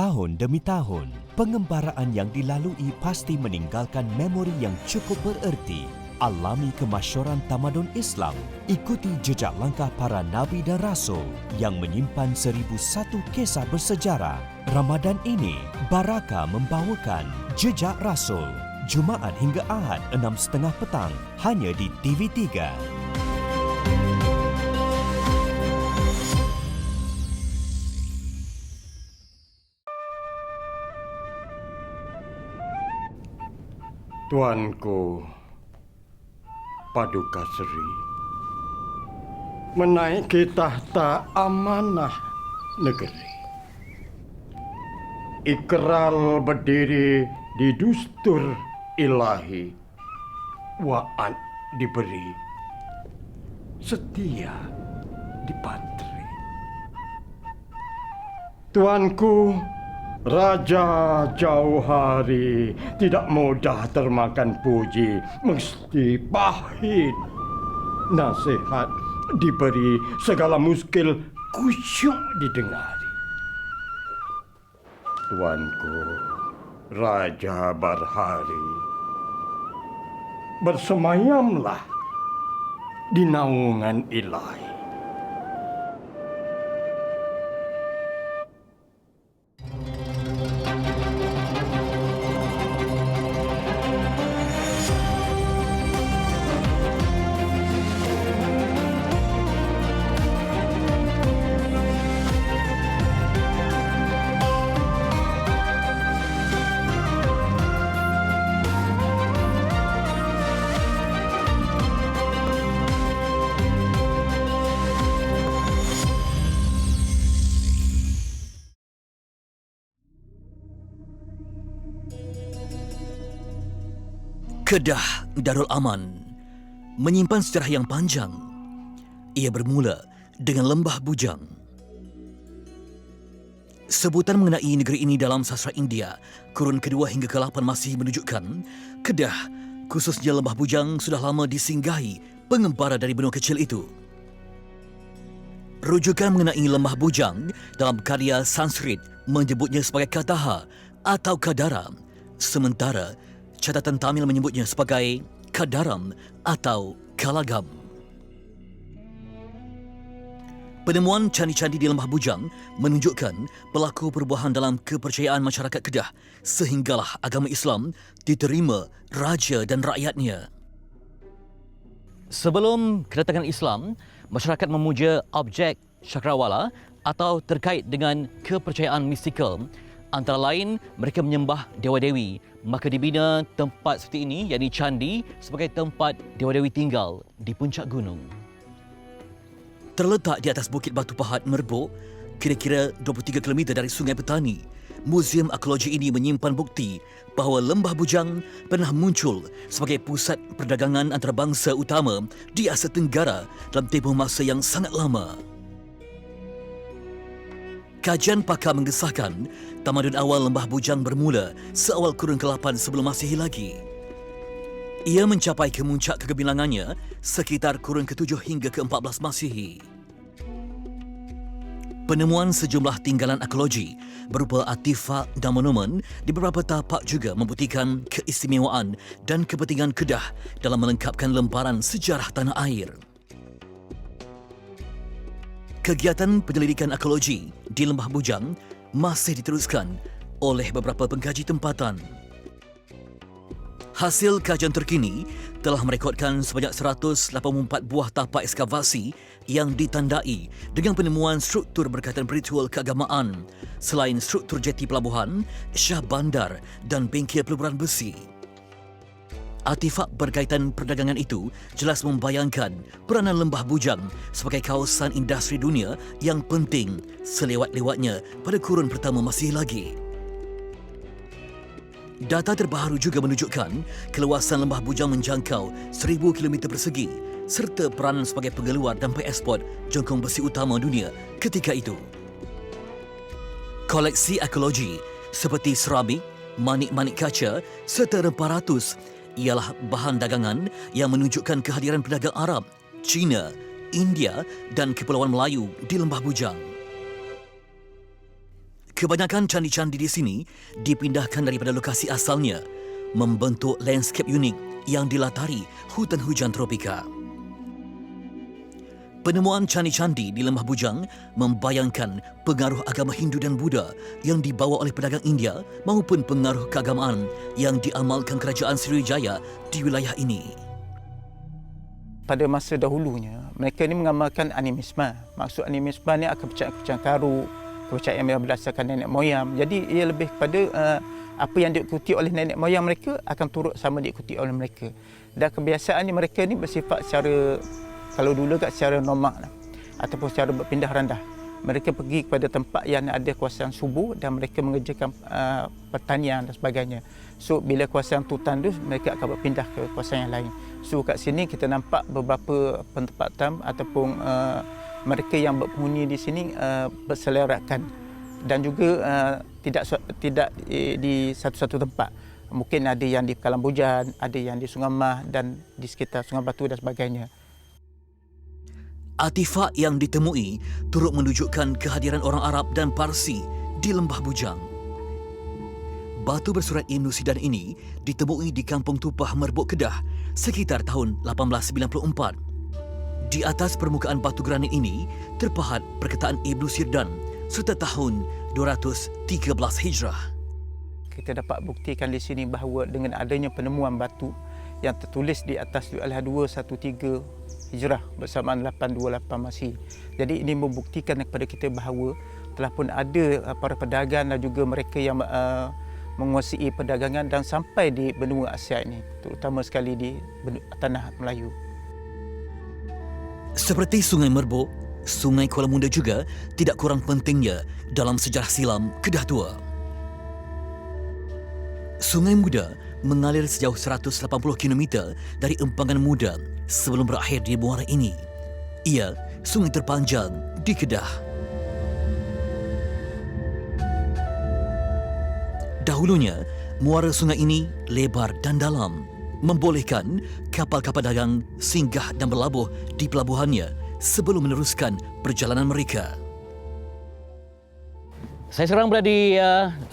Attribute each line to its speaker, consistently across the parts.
Speaker 1: Tahun demi tahun, pengembaraan yang dilalui pasti meninggalkan memori yang cukup bererti. Alami kemasyhuran tamadun Islam, ikuti jejak langkah para nabi dan rasul yang menyimpan 1001 kisah bersejarah. Ramadan ini, Baraka membawakan Jejak Rasul. Jumaat hingga Ahad 6.30 petang, hanya di TV3.
Speaker 2: Tuanku, Paduka Sri, menaiki tahta amanah negeri. Ikrar berdiri di dustur ilahi, wa'ad diberi, setia dipatri. Tuanku, Raja Jauhari tidak mudah termakan puji, mesti pahit. Nasihat diberi, segala muskil kusyuk didengari. Tuanku, Raja Barhari, bersemayamlah di naungan ilahi.
Speaker 3: Kedah Darul Aman menyimpan sejarah yang panjang. Ia bermula dengan Lembah Bujang. Sebutan mengenai negeri ini dalam sastra India kurun kedua hingga ke-8 masih menunjukkan Kedah, khususnya Lembah Bujang, sudah lama disinggahi pengembara dari benua kecil itu. Rujukan mengenai Lembah Bujang dalam karya Sanskrit menyebutnya sebagai Kataha atau Kadara, sementara catatan Tamil menyebutnya sebagai Kadaram atau Kalagam. Penemuan candi-candi di Lembah Bujang menunjukkan pelaku perubahan dalam kepercayaan masyarakat Kedah sehinggalah agama Islam diterima raja dan rakyatnya. Sebelum kedatangan Islam, masyarakat memuja objek cakrawala atau terkait dengan kepercayaan mistikal. Antara lain, mereka menyembah dewa-dewi. Maka dibina tempat seperti ini, yakni candi, sebagai tempat dewa-dewi tinggal di puncak gunung. Terletak di atas Bukit Batu Pahat Merbuk, kira-kira 23 km dari Sungai Petani, Muzium Arkeologi ini menyimpan bukti bahawa Lembah Bujang pernah muncul sebagai pusat perdagangan antarabangsa utama di Asia Tenggara dalam tempoh masa yang sangat lama. Kajian pakar mengesahkan tamadun awal Lembah Bujang bermula seawal kurun ke-8 sebelum Masihi lagi. Ia mencapai kemuncak kegemilangannya sekitar kurun ke-7 hingga ke-14 Masihi. Penemuan sejumlah tinggalan arkeologi berupa artifak dan monumen di beberapa tapak juga membuktikan keistimewaan dan kepentingan Kedah dalam melengkapkan lembaran sejarah tanah air. Kegiatan penyelidikan arkeologi di Lembah Bujang masih diteruskan oleh beberapa pengkaji tempatan. Hasil kajian terkini telah merekodkan sebanyak 184 buah tapak ekskavasi yang ditandai dengan penemuan struktur berkaitan ritual keagamaan selain struktur jeti pelabuhan, syah bandar dan bengkel peluburan besi. Artifak berkaitan perdagangan itu jelas membayangkan peranan Lembah Bujang sebagai kawasan industri dunia yang penting selewat-lewatnya pada kurun pertama Masihi lagi. Data terbaru juga menunjukkan keluasan Lembah Bujang menjangkau 1,000 km persegi serta peranan sebagai pengeluar dan pengeksport jongkong besi utama dunia ketika itu. Koleksi arkeologi seperti seramik, manik-manik kaca serta rempah ratus ialah bahan dagangan yang menunjukkan kehadiran pedagang Arab, Cina, India dan Kepulauan Melayu di Lembah Bujang. Kebanyakan candi-candi di sini dipindahkan daripada lokasi asalnya, membentuk landscape unik yang dilatari hutan hujan tropika. Penemuan candi-candi di Lembah Bujang membayangkan pengaruh agama Hindu dan Buddha yang dibawa oleh pedagang India maupun pengaruh keagamaan yang diamalkan kerajaan Sriwijaya di wilayah ini.
Speaker 4: Pada masa dahulunya, mereka ini mengamalkan animisme. Maksud animisme ni akan kepercayaan karu, kepercayaan yang berdasarkan nenek moyang. Jadi ia lebih kepada apa yang diikuti oleh nenek moyang mereka akan turut sama diikuti oleh mereka. Dan kebiasaan mereka ni bersifat secara, kalau dulu secara nomad ataupun secara berpindah randah. Mereka pergi kepada tempat yang ada kawasan subur dan mereka mengerjakan pertanian dan sebagainya. So bila kawasan tu tandus, mereka akan berpindah ke kawasan yang lain. So kat sini kita nampak beberapa penempatan ataupun mereka yang berpenghuni di sini berselerakan dan juga tidak di satu-satu tempat. Mungkin ada yang di Pekalang Bujan, ada yang di Sungai Mah dan di sekitar Sungai Batu dan sebagainya.
Speaker 3: Artifak yang ditemui turut menunjukkan kehadiran orang Arab dan Parsi di Lembah Bujang. Batu bersurat Ibn Sidan ini ditemui di Kampung Tupah Merbuk Kedah sekitar tahun 1894. Di atas permukaan batu granit ini terpahat perkataan Ibn Sidan serta tahun 213 Hijrah.
Speaker 4: Kita dapat buktikan di sini bahawa dengan adanya penemuan batu yang tertulis di atas adalah 213 Hijrah bersamaan 828 Masih. Jadi ini membuktikan kepada kita bahawa telah pun ada para pedagang dan juga mereka yang menguasai perdagangan dan sampai di benua Asia ini, terutama sekali di tanah Melayu.
Speaker 3: Seperti Sungai Merbuk, Sungai Kuala Munda juga tidak kurang pentingnya dalam sejarah silam Kedah Tua. Sungai Muda mengalir sejauh 180 km dari Empangan Muda sebelum berakhir di muara ini. Ia sungai terpanjang di Kedah. Dahulunya, muara sungai ini lebar dan dalam, membolehkan kapal-kapal dagang singgah dan berlabuh di pelabuhannya sebelum meneruskan perjalanan mereka.
Speaker 5: Saya sekarang berada di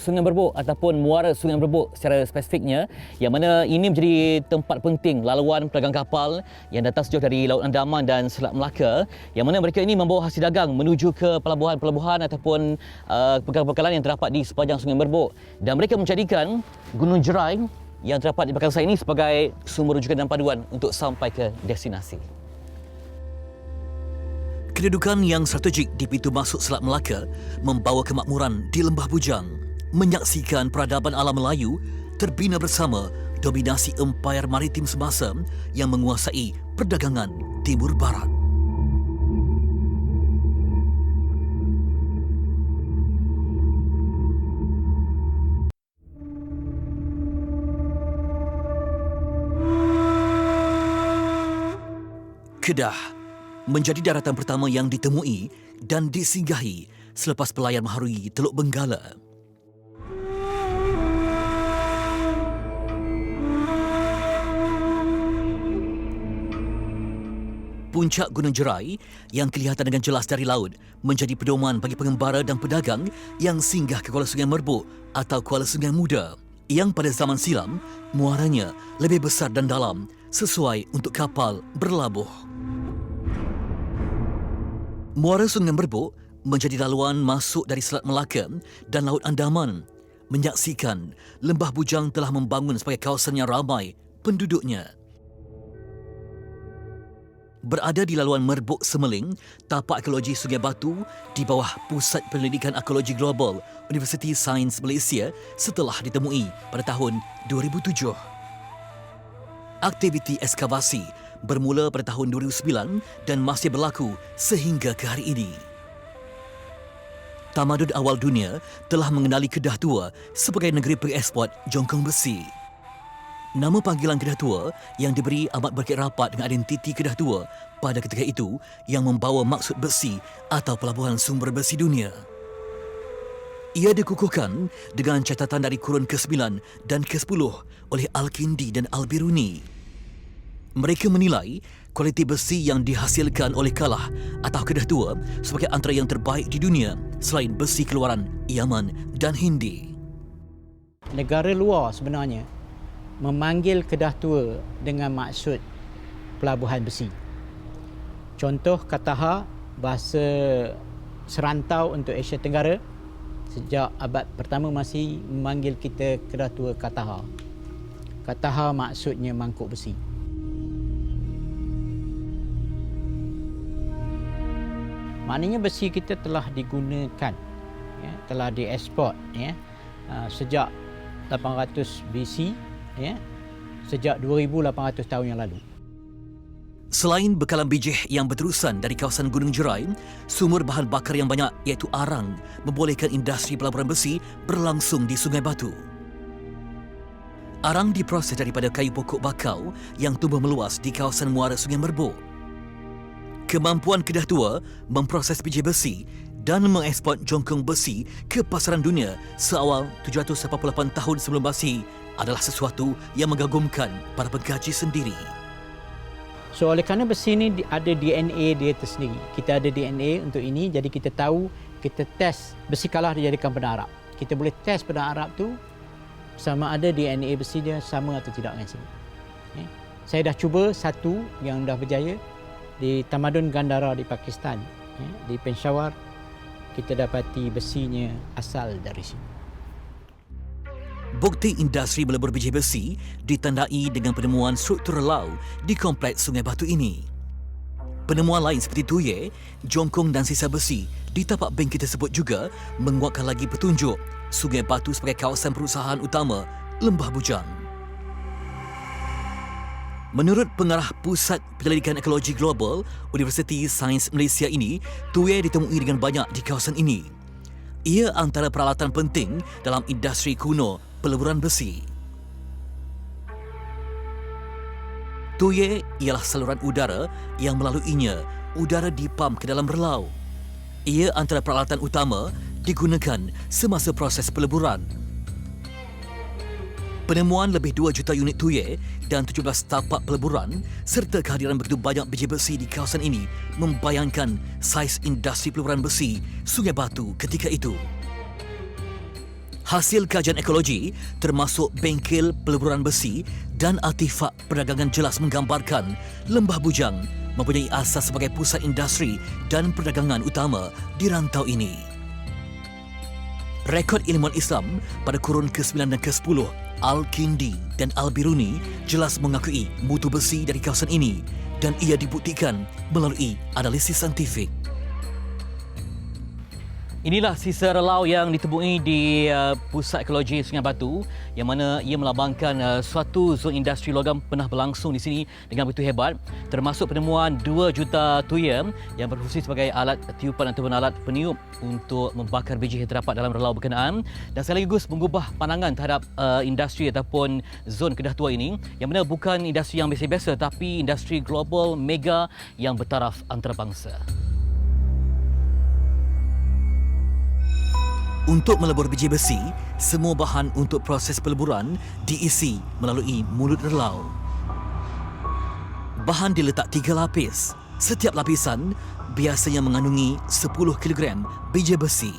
Speaker 5: Sungai Merbuk ataupun muara Sungai Merbuk secara spesifiknya, yang mana ini menjadi tempat penting laluan pedagang kapal yang datang sejauh dari Laut Andaman dan Selat Melaka, yang mana mereka ini membawa hasil dagang menuju ke pelabuhan-pelabuhan ataupun pekalan-pekalan yang terdapat di sepanjang Sungai Merbuk, dan mereka menjadikan Gunung Jerai yang terdapat di belakang saya ini sebagai sumber rujukan dan paduan untuk sampai ke destinasi.
Speaker 3: Kedudukan yang strategik di pintu masuk Selat Melaka membawa kemakmuran di Lembah Bujang, menyaksikan peradaban alam Melayu terbina bersama dominasi empayar maritim semasa yang menguasai perdagangan Timur Barat. Kedah menjadi daratan pertama yang ditemui dan disinggahi selepas pelayar mengharui Teluk Benggala. Puncak Gunung Jerai yang kelihatan dengan jelas dari laut menjadi pedoman bagi pengembara dan pedagang yang singgah ke Kuala Sungai Merbuk atau Kuala Sungai Muda, yang pada zaman silam muaranya lebih besar dan dalam sesuai untuk kapal berlabuh. Muara Sungai Merbuk menjadi laluan masuk dari Selat Melaka dan Laut Andaman, menyaksikan Lembah Bujang telah membangun sebagai kawasan yang ramai penduduknya. Berada di laluan Merbuk Semeling, tapak arkeologi Sungai Batu di bawah Pusat Penyelidikan Arkeologi Global Universiti Sains Malaysia setelah ditemui pada tahun 2007. Aktiviti ekskavasi bermula pada tahun 2009 dan masih berlaku sehingga ke hari ini. Tamadun awal dunia telah mengenali Kedah Tua sebagai negeri pengeksport jongkong besi. Nama panggilan Kedah Tua yang diberi amat berkait rapat dengan identiti Kedah Tua pada ketika itu yang membawa maksud besi atau pelabuhan sumber besi dunia. Ia dikukuhkan dengan catatan dari kurun ke-9 dan ke-10 oleh Al-Kindi dan Al-Biruni. Mereka menilai kualiti besi yang dihasilkan oleh Kalah atau Kedah Tua sebagai antara yang terbaik di dunia selain besi keluaran Yaman dan Hindi.
Speaker 6: Negara luar sebenarnya memanggil Kedah Tua dengan maksud pelabuhan besi. Contoh Kataha, bahasa serantau untuk Asia Tenggara, sejak abad pertama masih memanggil kita Kedah Tua Kataha. Kataha maksudnya mangkuk besi. Maknanya besi kita telah digunakan, ya, telah dieksport, ya, sejak 800 BC, ya, sejak 2,800 tahun yang lalu.
Speaker 3: Selain bekalan bijih yang berterusan dari kawasan Gunung Jerai, sumber bahan bakar yang banyak iaitu arang membolehkan industri pelaburan besi berlangsung di Sungai Batu. Arang diproses daripada kayu pokok bakau yang tumbuh meluas di kawasan muara Sungai Merbuk. Kemampuan Kedah Tua memproses biji besi dan mengeksport jongkong besi ke pasaran dunia seawal 788 tahun sebelum Masihi adalah sesuatu yang mengagumkan para pengkaji sendiri.
Speaker 6: So oleh kerana besi ni ada DNA dia tersendiri. Kita ada DNA untuk ini, jadi kita tahu, kita test besi Kalah dijadikan benang Arab. Kita boleh test benang Arab tu sama ada DNA besi dia sama atau tidak dengan sini. Okay. Saya dah cuba satu yang dah berjaya di Tamadun Gandhara di Pakistan, di Peshawar. Kita dapati besinya asal dari sini.
Speaker 3: Bukti industri melebur biji besi ditandai dengan penemuan struktur relau di kompleks Sungai Batu ini. Penemuan lain seperti tuye, jongkong dan sisa besi di tapak bengkel tersebut juga menguatkan lagi petunjuk Sungai Batu sebagai kawasan perusahaan utama Lembah Bujang. Menurut pengarah Pusat Penyelidikan Ekologi Global Universiti Sains Malaysia ini, tuye ditemui dengan banyak di kawasan ini. Ia antara peralatan penting dalam industri kuno peleburan besi. Tuye ialah saluran udara yang melaluinya udara dipam ke dalam relau. Ia antara peralatan utama digunakan semasa proses peleburan. Penemuan lebih 2 juta unit tuye dan 17 tapak peleburan serta kehadiran begitu banyak biji besi di kawasan ini membayangkan saiz industri peleburan besi Sungai Batu ketika itu. Hasil kajian ekologi termasuk bengkel peleburan besi dan artifak perdagangan jelas menggambarkan Lembah Bujang mempunyai asas sebagai pusat industri dan perdagangan utama di rantau ini. Rekod ilmuwan Islam pada kurun ke-9 dan ke-10 Al-Kindi dan Al-Biruni jelas mengakui mutu besi dari kawasan ini dan ia dibuktikan melalui analisis saintifik.
Speaker 5: Inilah sisa relau yang ditemui di Pusat Ekologi Sungai Batu yang mana ia melambangkan suatu zon industri logam pernah berlangsung di sini dengan begitu hebat, termasuk penemuan 2 juta tuye yang berfungsi sebagai alat tiupan ataupun alat peniup untuk membakar biji yang terdapat dalam relau berkenaan dan sekaligus mengubah pandangan terhadap industri ataupun zon Kedah Tua ini yang mana bukan industri yang biasa-biasa tapi industri global mega yang bertaraf antarabangsa.
Speaker 3: Untuk melebur biji besi, semua bahan untuk proses peleburan diisi melalui mulut relau. Bahan diletak 3 lapis. Setiap lapisan biasanya mengandungi 10 kg biji besi,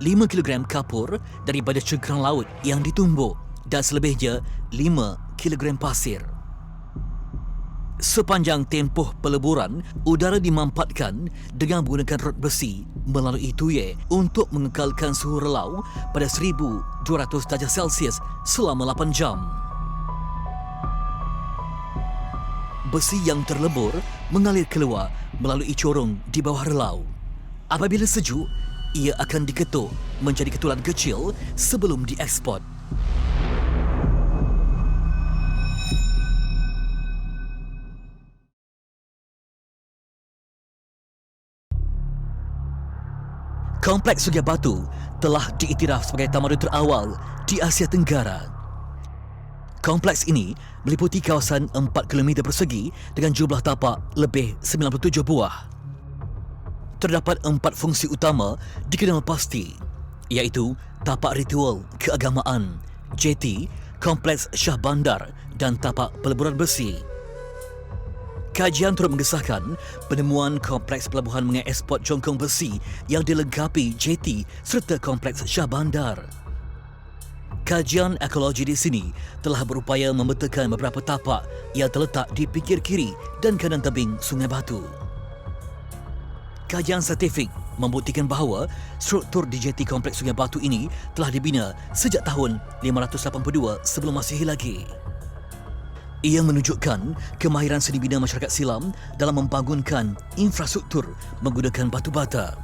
Speaker 3: 5 kg kapur daripada cengkerang laut yang ditumbuk dan selebihnya 5 kg pasir. Sepanjang tempoh peleburan, udara dimampatkan dengan menggunakan rod besi melalui tuye untuk mengekalkan suhu relau pada 1200 darjah Celsius selama 8 jam. Besi yang terlebur mengalir keluar melalui corong di bawah relau. Apabila sejuk, ia akan diketuk menjadi ketulan kecil sebelum dieksport. Kompleks Sungai Batu telah diiktiraf sebagai tamadun terawal di Asia Tenggara. Kompleks ini meliputi kawasan 4 km persegi dengan jumlah tapak lebih 97 buah. Terdapat 4 fungsi utama dikenal pasti, iaitu tapak ritual keagamaan, jeti, kompleks Syah Bandar dan tapak peleburan besi. Kajian turut mengesahkan penemuan kompleks pelabuhan mengeksport jongkong besi yang dilengkapi jeti serta kompleks Shah Bandar. Kajian ekologi di sini telah berupaya memetakan beberapa tapak yang terletak di pinggir kiri dan kanan tebing Sungai Batu. Kajian saintifik membuktikan bahawa struktur di jeti kompleks Sungai Batu ini telah dibina sejak tahun 582 sebelum Masihi lagi. Ia menunjukkan kemahiran seni bina masyarakat silam dalam membangunkan infrastruktur menggunakan batu bata.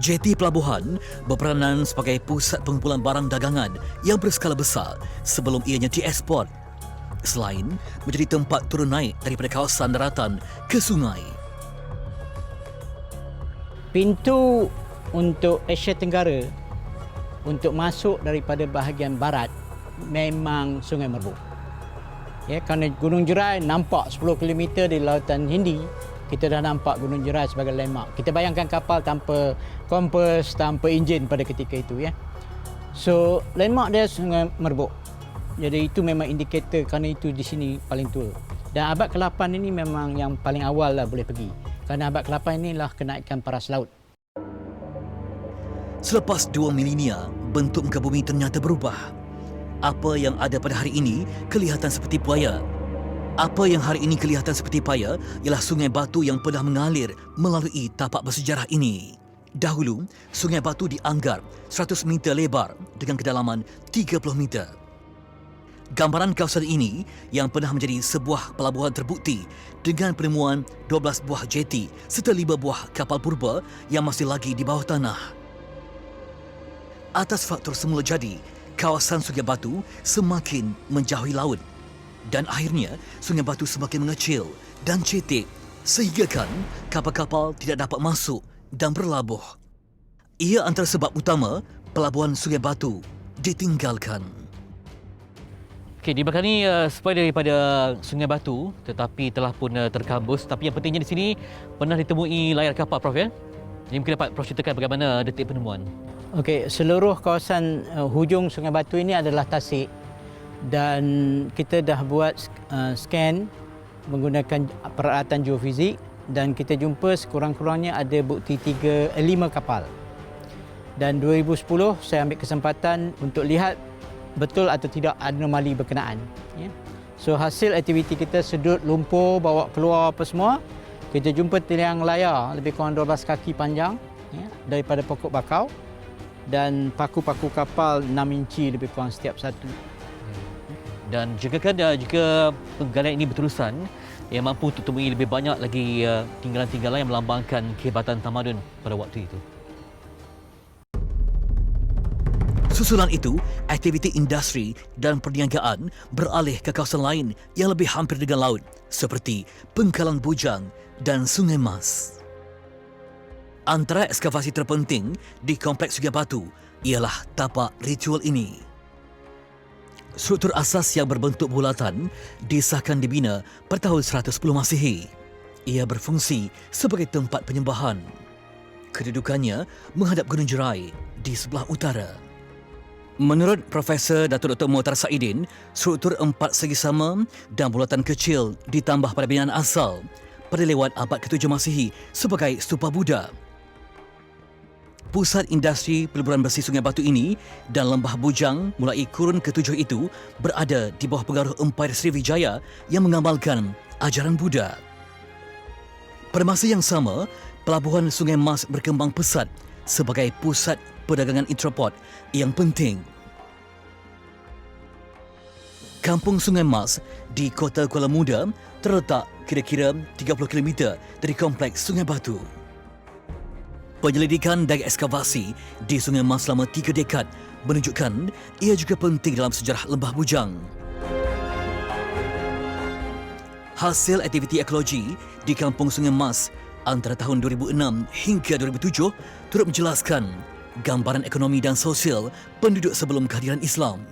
Speaker 3: Jeti pelabuhan berperanan sebagai pusat pengumpulan barang dagangan yang berskala besar sebelum ianya dieksport, selain menjadi tempat turun naik daripada kawasan daratan ke sungai.
Speaker 6: Pintu untuk Asia Tenggara untuk masuk daripada bahagian barat memang Sungai Merbuk. Ya, kerana Gunung Jerai nampak 10 km di Lautan Hindi, kita dah nampak Gunung Jerai sebagai landmark. Kita bayangkan kapal tanpa kompas, tanpa enjin pada ketika itu, ya. So, landmark dia Sungai Merbuk. Jadi itu memang indikator kerana itu di sini paling tua. Dan abad ke-8 ini memang yang paling awal lah boleh pergi. Kerana abad ke-8 inilah kenaikan paras laut.
Speaker 3: Selepas 2 milenia, bentuk muka bumi ternyata berubah. Apa yang ada pada hari ini kelihatan seperti paya. Apa yang hari ini kelihatan seperti paya ialah Sungai Batu yang pernah mengalir melalui tapak bersejarah ini. Dahulu, Sungai Batu dianggar 100 meter lebar dengan kedalaman 30 meter. Gambaran kawasan ini yang pernah menjadi sebuah pelabuhan terbukti dengan penemuan 12 buah jeti serta 5 buah kapal purba yang masih lagi di bawah tanah. Atas faktor semula jadi, kawasan Sungai Batu semakin menjauhi laut dan akhirnya Sungai Batu semakin mengecil dan cetek sehinggakan kapal-kapal tidak dapat masuk dan berlabuh. Ia antara sebab utama pelabuhan Sungai Batu ditinggalkan.
Speaker 5: Okey, di belakang ni sepai daripada Sungai Batu tetapi telah pun terkambus. Tapi yang pentingnya di sini pernah ditemui layar kapal, Prof, ya? Jadi mungkin dapat Prof ceritakan bagaimana detik penemuan.
Speaker 6: Okey, seluruh kawasan hujung Sungai Batu ini adalah tasik dan kita dah buat scan menggunakan peralatan geofizik dan kita jumpa sekurang-kurangnya ada bukti 5 kapal. Dan 2010 saya ambil kesempatan untuk lihat betul atau tidak anomali berkenaan. Ya. So hasil aktiviti kita sedut lumpur bawa keluar apa semua, kita jumpa tiang layar lebih kurang 12 kaki panjang, ya, daripada pokok bakau dan paku-paku kapal 6 inci lebih kurang setiap satu.
Speaker 5: Dan jika penggalian ini berterusan, ia mampu untuk temui lebih banyak lagi tinggalan-tinggalan yang melambangkan kehebatan tamadun pada waktu itu.
Speaker 3: Susulan itu, aktiviti industri dan perniagaan beralih ke kawasan lain yang lebih hampir dengan laut seperti Pengkalan Bujang dan Sungai Mas. Antara ekskavasi terpenting di kompleks Sungai Batu ialah tapak ritual ini. Struktur asas yang berbentuk bulatan disahkan dibina pada tahun 110 Masihi. Ia berfungsi sebagai tempat penyembahan. Kedudukannya menghadap Gunung Jerai di sebelah utara. Menurut Profesor Datuk Dr. Muhtar Saidin, struktur 4 segi sama dan bulatan kecil ditambah pada binaan asal pada lewat abad ke-7 Masihi sebagai stupa Buddha. Pusat industri peleburan besi Sungai Batu ini dan Lembah Bujang mulai kurun ke-7 itu berada di bawah pengaruh Empire Sriwijaya yang mengamalkan ajaran Buddha. Pada masa yang sama, pelabuhan Sungai Mas berkembang pesat sebagai pusat perdagangan intraport yang penting. Kampung Sungai Mas di Kota Kuala Muda terletak kira-kira 30 km dari kompleks Sungai Batu. Penyelidikan dan ekskavasi di Sungai Mas selama 3 dekad menunjukkan ia juga penting dalam sejarah Lembah Bujang. Hasil aktiviti ekologi di Kampung Sungai Mas antara tahun 2006 hingga 2007 turut menjelaskan gambaran ekonomi dan sosial penduduk sebelum kehadiran Islam.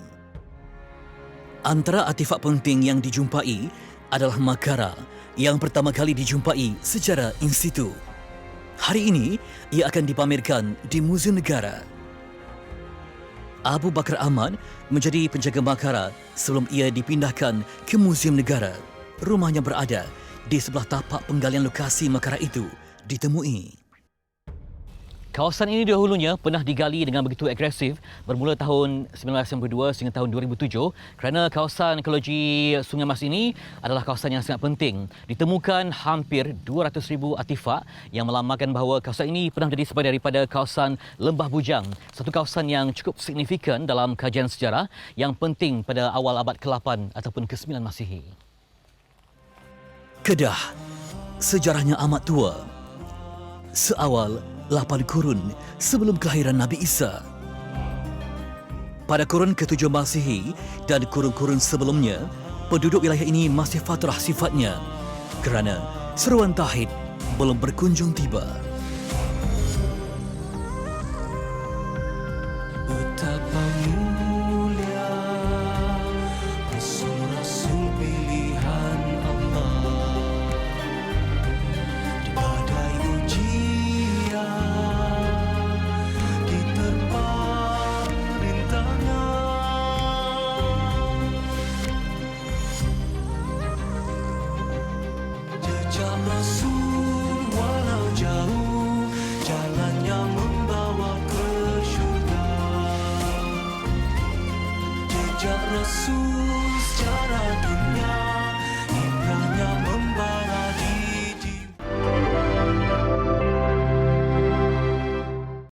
Speaker 3: Antara artifak penting yang dijumpai adalah makara yang pertama kali dijumpai secara in situ. Hari ini, ia akan dipamerkan di Muzium Negara. Abu Bakar Ahmad menjadi penjaga makara sebelum ia dipindahkan ke Muzium Negara. Rumahnya berada di sebelah tapak penggalian lokasi makara itu ditemui.
Speaker 5: Kawasan ini dahulunya pernah digali dengan begitu agresif bermula tahun 1992 sehingga tahun 2007 kerana kawasan ekologi Sungai Mas ini adalah kawasan yang sangat penting. Ditemukan hampir 200,000 artifak yang melambangkan bahawa kawasan ini pernah menjadi sebahagian daripada kawasan Lembah Bujang, satu kawasan yang cukup signifikan dalam kajian sejarah yang penting pada awal abad ke-8 ataupun ke-9 Masihi.
Speaker 3: Kedah, sejarahnya amat tua. Seawal 8 kurun sebelum kelahiran Nabi Isa. Pada kurun ke-7 Masihi dan kurun-kurun sebelumnya, penduduk wilayah ini masih fatrah sifatnya kerana seruan tauhid belum berkunjung tiba.
Speaker 7: Betapa mulia Rasul-Rasul pilihan Allah di badai ujian diterpa rintangan. Jejak Rasul walau jauh, jalannya membawa ke syurga. Jejak Rasul